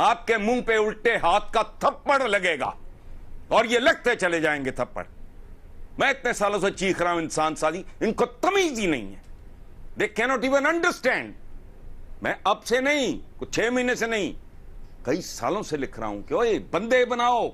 आपके मुंह पे उल्टे हाथ का थप्पड़ लगेगा और ये लगते चले जाएंगे थप्पड़। मैं इतने सालों से चीख रहा हूं इंसान साजी, इनको तमीज ही नहीं है। They cannot even understand. मैं अब से नहीं, कुछ 6 महीने से नहीं, कई सालों से लिख रहा हूं कि ओए बंदे बनाओ।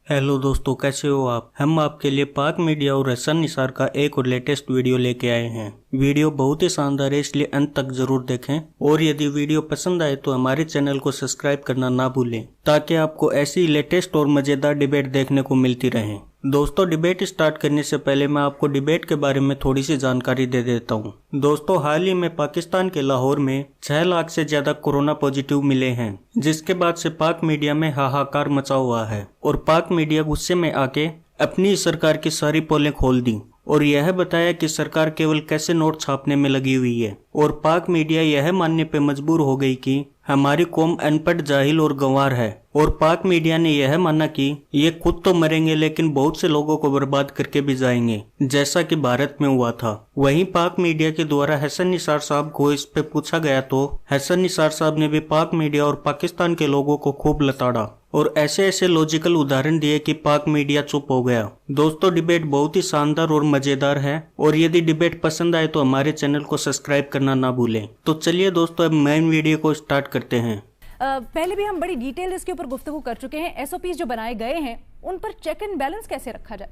हेलो दोस्तों, कैसे हो आप। हम आपके लिए पाक मीडिया और हसन निसार का एक और लेटेस्ट वीडियो लेके आए हैं। वीडियो बहुत ही शानदार है, इसलिए अंत तक जरूर देखें। और यदि वीडियो पसंद आए तो हमारे चैनल को सब्सक्राइब करना ना भूलें, ताकि आपको ऐसी लेटेस्ट और मजेदार डिबेट देखने को मिलती रहे। दोस्तों, डिबेट स्टार्ट करने से पहले मैं आपको डिबेट के बारे में थोड़ी सी जानकारी दे देता हूँ। दोस्तों, हाल ही में पाकिस्तान के लाहौर में 6 लाख से ज्यादा कोरोना पॉजिटिव मिले हैं, जिसके बाद से पाक मीडिया में हाहाकार मचा हुआ है और पाक मीडिया गुस्से में आके अपनी सरकार की सारी पोलें खोल दी और यह बताया कि सरकार केवल कैसे नोट छापने में लगी हुई है। और पाक मीडिया यह मानने पे मजबूर हो गई कि हमारी कौम अनपढ़, जाहिल और गंवार है। और पाक मीडिया ने यह माना कि ये खुद तो मरेंगे लेकिन बहुत से लोगों को बर्बाद करके भी जाएंगे, जैसा कि भारत में हुआ था। वहीं पाक मीडिया के द्वारा हसन निसार साहब को इस पे पूछा गया तो हसन निसार साहब ने भी पाक मीडिया और पाकिस्तान के लोगों को खूब लताड़ा और ऐसे ऐसे लॉजिकल उदाहरण दिए कि पाक मीडिया चुप हो गया। दोस्तों, डिबेट बहुत ही शानदार और मजेदार है और यदि डिबेट पसंद आए तो हमारे चैनल को सब्सक्राइब करना ना भूलें। तो चलिए दोस्तों, अब मेन वीडियो को स्टार्ट करते हैं। पहले भी हम बड़ी डिटेल इसके ऊपर गुफ्तगू कर चुके हैं। एसओपीज जो बनाए गए हैं उन पर चेक एंड बैलेंस कैसे रखा जाए।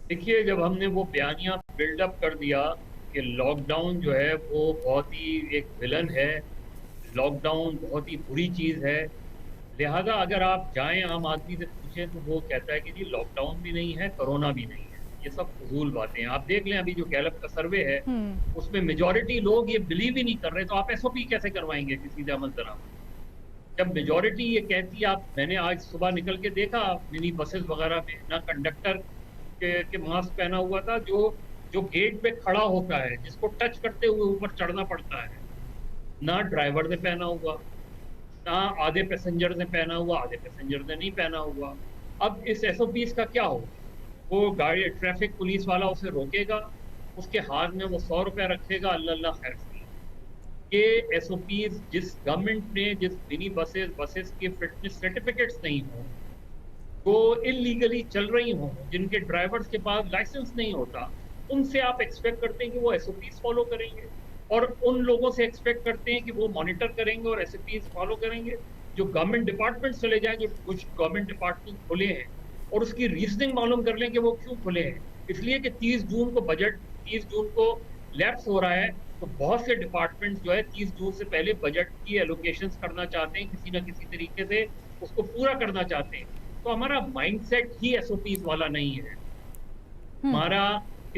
देखिए, जब हमने वो बयानिया बिल्डअप कर दिया कि लॉकडाउन जो है वो बहुत ही एक विलन है, लॉकडाउन बहुत ही बुरी चीज़ है, लिहाजा अगर आप जाएं आम आदमी से पूछें तो वो कहता है कि जी लॉकडाउन भी नहीं है, कोरोना भी नहीं है। ये सब फजूल बातें हैं। आप देख लें अभी जो गैलप का सर्वे है उसमें मेजॉरिटी लोग ये बिलीव ही नहीं कर रहे, तो आप एसओपी कैसे करवाएंगे किसी से अमल दरामद। जब मेजॉरिटी ये कहती है, मैंने आज सुबह निकल के देखा मिनी बसेस वगैरह में ना कंडक्टर के मास्क पहना हुआ था, जो गेट पे खड़ा होता है जिसको टच करते हुए ऊपर चढ़ना पड़ता है, ना ड्राइवर ने पहना हुआ, ना आधे पैसेंजर ने पहना हुआ, आधे पैसेंजर ने नहीं पहना हुआ। अब इस एसओपीज का क्या होगा। वो गाड़ी ट्रैफिक पुलिस वाला उसे रोकेगा, उसके हाथ में वो 100 रुपये रखेगा, अल्लाह खैर से। ये एसओपीज जिस गवर्नमेंट ने जिस मिनी बसेस के फिटनेस सर्टिफिकेट्स नहीं हो, वो इलीगली चल रही हों, जिनके ड्राइवर्स के पास लाइसेंस नहीं होता, उनसे आप एक्सपेक्ट करते हैं कि वो एसओपीज फॉलो करेंगे और उन लोगों से एक्सपेक्ट करते हैं कि वो मॉनिटर करेंगे और एसओपीज फॉलो करेंगे। जो गवर्नमेंट डिपार्टमेंट चले जाएं, जो कुछ गवर्नमेंट डिपार्टमेंट खुले हैं, और उसकी रीजनिंग मालूम कर लें कि वो क्यों खुले हैं। इसलिए कि 30 जून को बजट 30 जून को लैप्स हो रहा है, तो बहुत से डिपार्टमेंट्स जो है 30 जून से पहले बजट की एलोकेशंस करना चाहते हैं, किसी ना किसी तरीके से उसको पूरा करना चाहते हैं। तो हमारा माइंडसेट ही एसओपीज वाला नहीं है। हमारा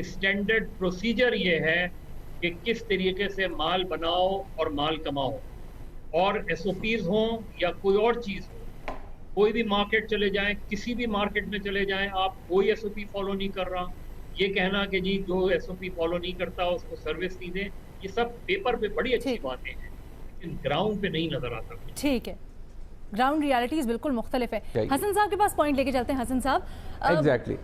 स्टैंडर्ड प्रोसीजर ये है कि किस तरीके से माल बनाओ और माल कमाओ, और एसओपीज हों या कोई और चीज़ हो। कोई भी मार्केट चले जाएं, किसी भी मार्केट में चले जाएं, आप कोई एसओपी फॉलो नहीं कर रहा, ये कहना कि जी जो एसओपी फॉलो नहीं करता उसको सर्विस नहीं दें, ये सब पेपर पे बड़ी अच्छी बातें हैं, लेकिन ग्राउंड पे नहीं नजर आता। ठीक है, ग्राउंड रियलिटीज बिल्कुल मुख्तलिफ है। हसन साहब के पास पॉइंट लेके चलते हैं। हसन साहब,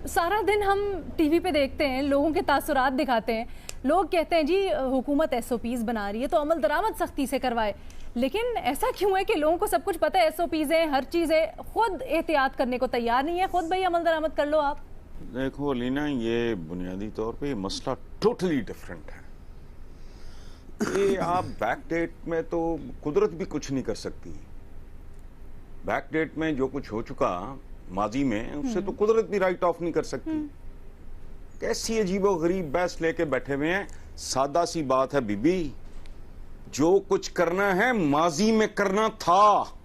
सारा दिन हम टीवी पे देखते हैं, लोगों के तासुरात दिखाते हैं, लोग कहते हैं जी हुकूमत एसओपीज बना रही है तो अमल दरामद सख्ती से करवाए, लेकिन ऐसा क्यों है कि लोगों को सब कुछ पता है, एसओपीज है, हर चीज है, खुद एहतियात करने को तैयार नहीं है, खुद भाई अमल दरामद कर लो आप। देखो लीना, ये बुनियादी तौर पे ये मसला टोटली डिफरेंट है। ये आप बैक डेट में तो कुदरत भी कुछ नहीं कर सकती। बैक डेट में जो कुछ हो चुका माजी में, उससे तो कुदरत भी राइट ऑफ नहीं कर सकती। कैसी अजीबो गरीब बहस लेके बैठे हुए हैं। सादा सी बात है बीबी, जो कुछ करना है माजी में करना था।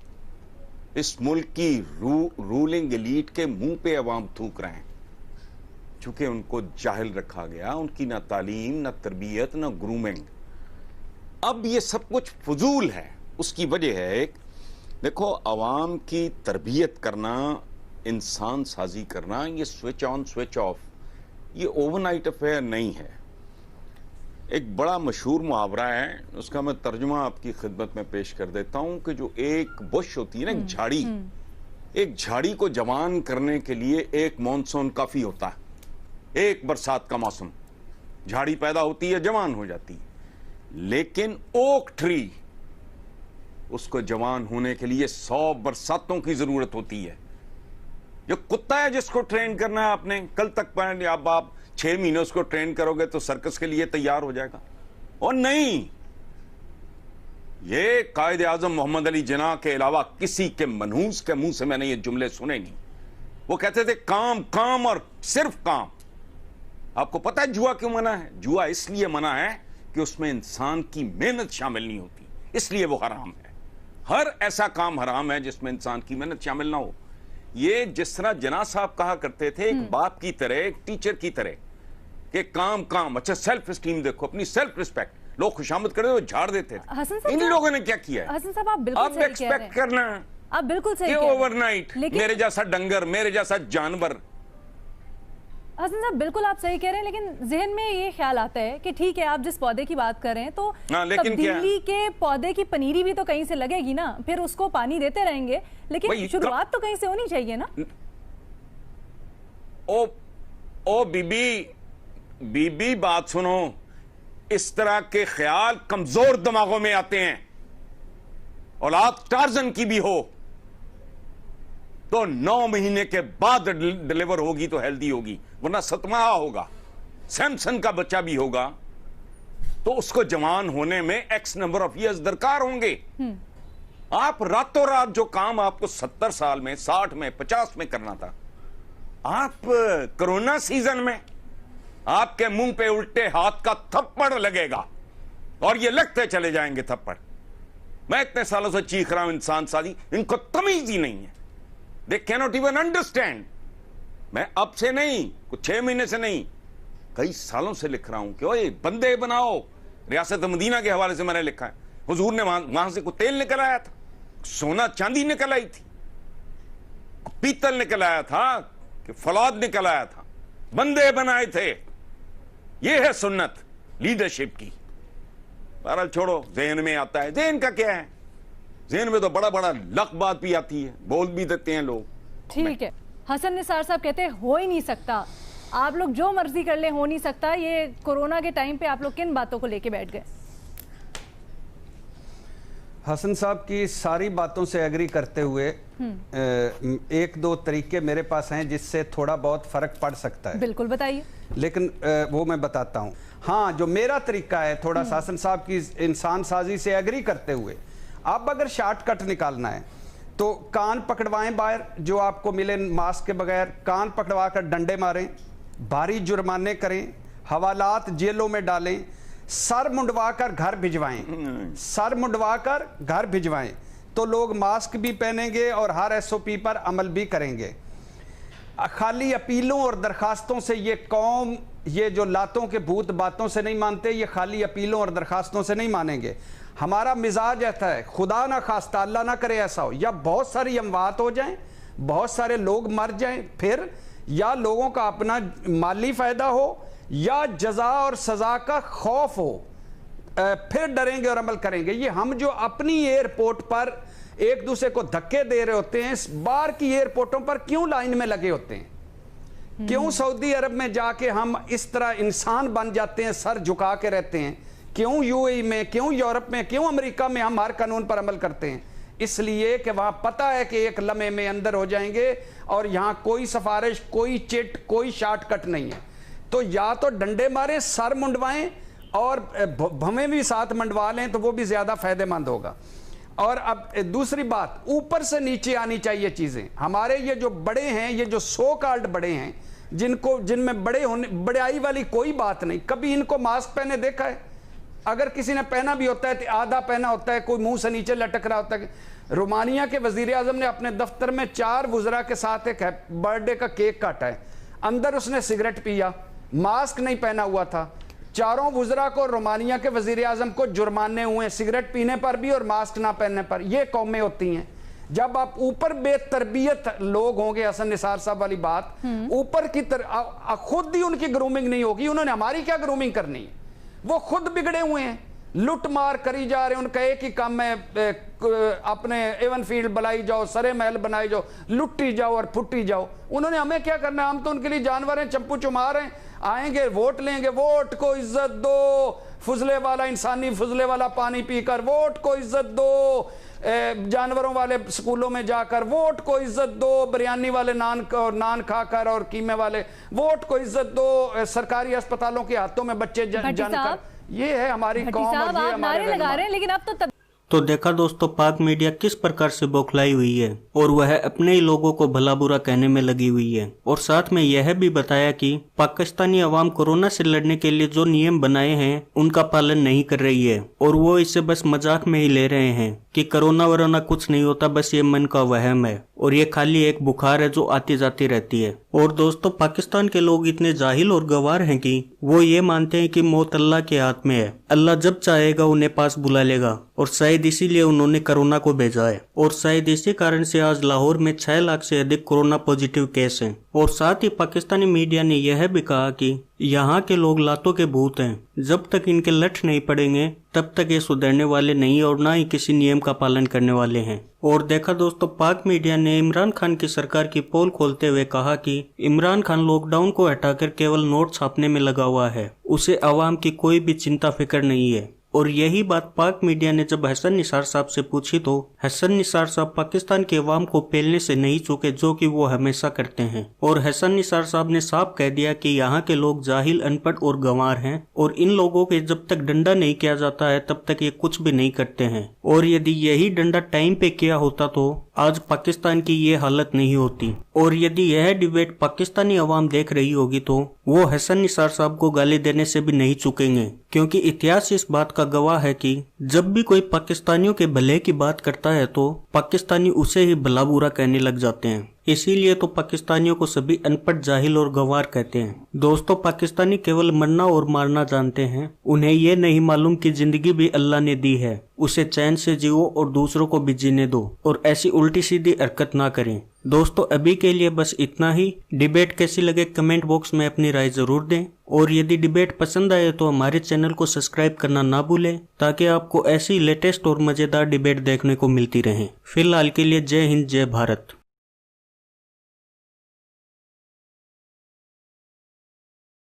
इस मुल्क की रूलिंग एलीट के मुंह पे अवाम थूक रहे हैं, चूंकि उनको जाहिल रखा गया, उनकी ना तालीम, ना तरबियत, ना ग्रूमिंग। अब ये सब कुछ फजूल है। उसकी वजह है एक, देखो, अवाम की तरबियत करना, इंसान साजी करना, ये स्विच ऑन स्विच ऑफ, ये ओवरनाइट अफेयर नहीं है। एक बड़ा मशहूर मुहावरा है, उसका मैं तर्जुमा आपकी खिदमत में पेश कर देता हूं कि जो एक बुश होती है ना, एक झाड़ी, एक झाड़ी को जवान करने के लिए एक मॉनसून काफी होता है, एक बरसात का मौसम, झाड़ी पैदा होती है, जवान हो जाती है। लेकिन ओक ट्री, उसको जवान होने के लिए 100 बरसातों की जरूरत होती है। जो कुत्ता है जिसको ट्रेन करना है आपने, कल तक अब आप 6 महीने उसको ट्रेन करोगे तो सर्कस के लिए तैयार हो जाएगा। और नहीं, ये कायदे आजम मोहम्मद अली जिन्ना के अलावा किसी के मनहूस के मुंह से मैंने ये जुमले सुने नहीं। वो कहते थे काम काम और सिर्फ काम। आपको पता है जुआ क्यों मना है? जुआ इसलिए मना है कि उसमें इंसान की मेहनत शामिल नहीं होती, इसलिए वो हराम है। हर ऐसा काम हराम है जिसमें इंसान की मेहनत शामिल ना हो। ये जिस तरह जिन्ना साहब कहा करते थे, एक बाप की तरह, एक टीचर की तरह, कि काम काम। अच्छा, सेल्फ स्टीम देखो, अपनी सेल्फ रिस्पेक्ट। लोग खुशामद करे तो झाड़ देते थे। इन लोगों ने क्या किया है? हसन साहब, आप बिल्कुल अब सही कह रहे एक्सपेक्ट हैं। करना आप बिल्कुल सही कि कह रहे हैं। ओवरनाइट मेरे जैसा डंगर, मेरे जैसा जानवर। हसन साहब, बिल्कुल आप सही कह रहे हैं, लेकिन जहन में ये ख्याल आता है कि ठीक है, आप जिस पौधे की बात कर रहे हैं तो तब्दीली के पौधे की पनीरी भी तो कहीं से लगेगी ना, फिर उसको पानी देते रहेंगे, लेकिन शुरुआत तो कहीं से होनी चाहिए ना। ओ बीबी बात सुनो, इस तरह के ख्याल कमजोर दिमागों में आते हैं। औलाद टार्जन की भी हो तो 9 महीने के बाद डिलीवर होगी तो हेल्दी होगी, वरना सतमाहा होगा। सैमसन का बच्चा भी होगा तो उसको जवान होने में एक्स नंबर ऑफ ईयर्स दरकार होंगे। आप रातों रात जो काम आपको 70 साल में, 60 में, 50 में करना था, आप कोरोना सीजन में आपके मुंह पे उल्टे हाथ का थप्पड़ लगेगा और ये लगते चले जाएंगे थप्पड़। मैं इतने सालों से चीख रहा हूं इंसान साजी, इनको तमीज ही नहीं है। They cannot even understand. मैं अब से नहीं, कुछ 6 महीने से नहीं, कई सालों से लिख रहा हूं कि ओए बंदे बनाओ। रियासत मदीना के हवाले से मैंने लिखा है, हुजूर ने वहां से कुछ तेल निकल आया था, सोना चांदी निकल आई थी, पीतल निकल आया था, कि फौलाद निकल आया था, बंदे बनाए थे। ये है सुन्नत लीडरशिप की। बहरहाल छोड़ो, जहन में आता है। जहन का क्या है? जहन में तो बड़ा बड़ा लक बात भी आती है, बोल भी देते हैं लोग। ठीक है, हसन निसार साहब कहते हैं हो ही नहीं सकता, आप लोग जो मर्जी कर ले, हो नहीं सकता। ये कोरोना के टाइम पे आप लोग किन बातों को लेके बैठ गए? हसन साहब की सारी बातों से एग्री करते हुए एक दो तरीके मेरे पास हैं जिससे थोड़ा बहुत फर्क पड़ सकता है। बिल्कुल बताइए। लेकिन वो मैं बताता हूं। हाँ, जो मेरा तरीका है थोड़ा हसन साहब की इंसान साजी से एग्री करते हुए, अब अगर शॉर्टकट निकालना है तो कान पकड़वाएं बाहर, जो आपको मिले मास्क के बगैर, कान पकड़वा कर डंडे मारें, भारी जुर्माने करें, हवालात जेलों में डालें, सर मुंडवा कर घर भिजवाएं, सर मुंडवा कर घर भिजवाएं, तो लोग मास्क भी पहनेंगे और हर एसओपी पर अमल भी करेंगे। खाली अपीलों और दरखास्तों से ये कौम, ये जो लातों के भूत बातों से नहीं मानते, ये खाली अपीलों और दरखास्तों से नहीं मानेंगे। हमारा मिजाज ऐसा है, खुदा ना खास्ता, अल्लाह ना करे ऐसा हो, या बहुत सारी अमवात हो जाएं, बहुत सारे लोग मर जाएं, फिर या लोगों का अपना माली फायदा हो या जजा और सजा का खौफ हो, फिर डरेंगे और अमल करेंगे। ये हम जो अपनी एयरपोर्ट पर एक दूसरे को धक्के दे रहे होते हैं, इस बार की एयरपोर्टों पर क्यों लाइन में लगे होते हैं? क्यों सऊदी अरब में जाके हम इस तरह इंसान बन जाते हैं, सर झुका के रहते हैं? क्यों यूएई में, क्यों यूरोप में, क्यों अमेरिका में हम हर कानून पर अमल करते हैं? इसलिए कि वहां पता है कि एक लम्हे में अंदर हो जाएंगे और यहां कोई सिफारिश, कोई चिट, कोई शॉर्टकट नहीं है। तो या तो डंडे मारें, सर मुंडवाएं और भवें भी साथ मंडवा लें तो वो भी ज्यादा फायदेमंद होगा। और अब दूसरी बात, ऊपर से नीचे आनी चाहिए चीजें। हमारे ये जो बड़े हैं, ये जो सो कॉल्ड बड़े हैं, जिनमें बड़े होने, बड़ाई वाली कोई बात नहीं, कभी इनको मास्क पहने देखा है? अगर किसी ने पहना भी होता है तो आधा पहना होता है, कोई मुंह से नीचे लटक रहा होता है। रोमानिया के वजीर आजम ने अपने दफ्तर में 4 वुज़रा के साथ एक बर्थडे का केक काटा है, अंदर उसने सिगरेट पिया, मास्क नहीं पहना हुआ था। 4 वुज़रा को, रोमानिया के वजीर आजम को जुर्माने हुए सिगरेट पीने पर भी और मास्क ना पहनने पर। ये कौमें होती हैं। जब आप ऊपर बेतरबियत लोग होंगे, हसन निसार साहब वाली बात, ऊपर की खुद ही उनकी ग्रूमिंग नहीं होगी, उन्होंने हमारी क्या ग्रूमिंग करनी है? वो खुद बिगड़े हुए हैं, लुट मार करी जा रहे हैं। उनका एक ही काम है, अपने एवन फील्ड बनाई जाओ, सरे महल बनाई जाओ, लुट्टी जाओ और फुट्टी जाओ। उन्होंने हमें क्या करना है? हम तो उनके लिए जानवर हैं, चंपू चुमार हैं। आएंगे, वोट लेंगे, वोट को इज्जत दो, फुजले वाला इंसानी फुजले वाला पानी पीकर, वोट को इज्जत दो जानवरों वाले स्कूलों में जाकर, वोट को इज्जत दो बिरयानी वाले नान खाकर और कीमे वाले, वोट को इज्जत दो सरकारी अस्पतालों के हाथों में बच्चे जानकर। ये है हमारी कौम और ये हमारे लगा रहे हैं, लेकिन अब तो देखा दोस्तों पाक मीडिया किस प्रकार से बौखलाई हुई है और वह अपने ही लोगों को भला बुरा कहने में लगी हुई है। और साथ में यह भी बताया कि पाकिस्तानी अवाम कोरोना से लड़ने के लिए जो नियम बनाए हैं उनका पालन नहीं कर रही है और वो इसे बस मजाक में ही ले रहे हैं कि कोरोना वरोना कुछ नहीं होता, बस ये मन का वहम है और ये खाली एक बुखार है जो आती जाती रहती है। और दोस्तों पाकिस्तान के लोग इतने जाहिल और गवार हैं कि वो ये मानते हैं कि मौत अल्लाह के हाथ में है, अल्लाह जब चाहेगा उन्हें पास बुला लेगा और शायद इसीलिए उन्होंने कोरोना को भेजा है। और शायद इसी कारण से आज लाहौर में 6 लाख से अधिक कोरोना पॉजिटिव केस हैं। और साथ ही पाकिस्तानी मीडिया ने यह भी कहा कि यहाँ के लोग लातों के भूत हैं, जब तक इनके लठ नहीं पड़ेंगे तब तक ये सुधरने वाले नहीं और ना ही किसी नियम का पालन करने वाले हैं। और देखा दोस्तों पाक मीडिया ने इमरान खान की सरकार की पोल खोलते हुए कहा कि इमरान खान लॉकडाउन को हटाकर केवल नोट छापने में लगा हुआ है, उसे अवाम की कोई भी चिंता फिक्र नहीं है। और यही बात पाक मीडिया ने जब हसन निसार साहब से पूछी तो हसन निसार साहब पाकिस्तान के अवाम को पेलने से नहीं चूके, जो कि वो हमेशा करते हैं। और हसन निसार साहब ने साफ कह दिया कि यहाँ के लोग जाहिल, अनपढ़ और गंवार हैं और इन लोगों के जब तक डंडा नहीं किया जाता है तब तक ये कुछ भी नहीं करते हैं। और यदि यही डंडा टाइम पे किया होता तो आज पाकिस्तान की ये हालत नहीं होती। और यदि यह डिबेट पाकिस्तानी अवाम देख रही होगी तो वो हसन निसार साहब को गाली देने से भी नहीं चूकेंगे, क्योंकि इतिहास इस बात का गवाह है कि जब भी कोई पाकिस्तानियों के भले की बात करता है तो पाकिस्तानी उसे ही भला बुरा कहने लग जाते हैं। इसीलिए तो पाकिस्तानियों को सभी अनपढ़, जाहिल और गंवार कहते हैं। दोस्तों पाकिस्तानी केवल मरना और मारना जानते हैं, उन्हें ये नहीं मालूम कि जिंदगी भी अल्लाह ने दी है, उसे चैन से जियो और दूसरों को भी जीने दो और ऐसी उल्टी सीधी हरकत ना करें। दोस्तों अभी के लिए बस इतना ही। डिबेट कैसी लगे कमेंट बॉक्स में अपनी राय जरूर दें और यदि डिबेट पसंद आए तो हमारे चैनल को सब्सक्राइब करना ना भूलें ताकि आपको ऐसी लेटेस्ट और मजेदार डिबेट देखने को मिलती रहे। फिलहाल के लिए जय हिंद, जय भारत।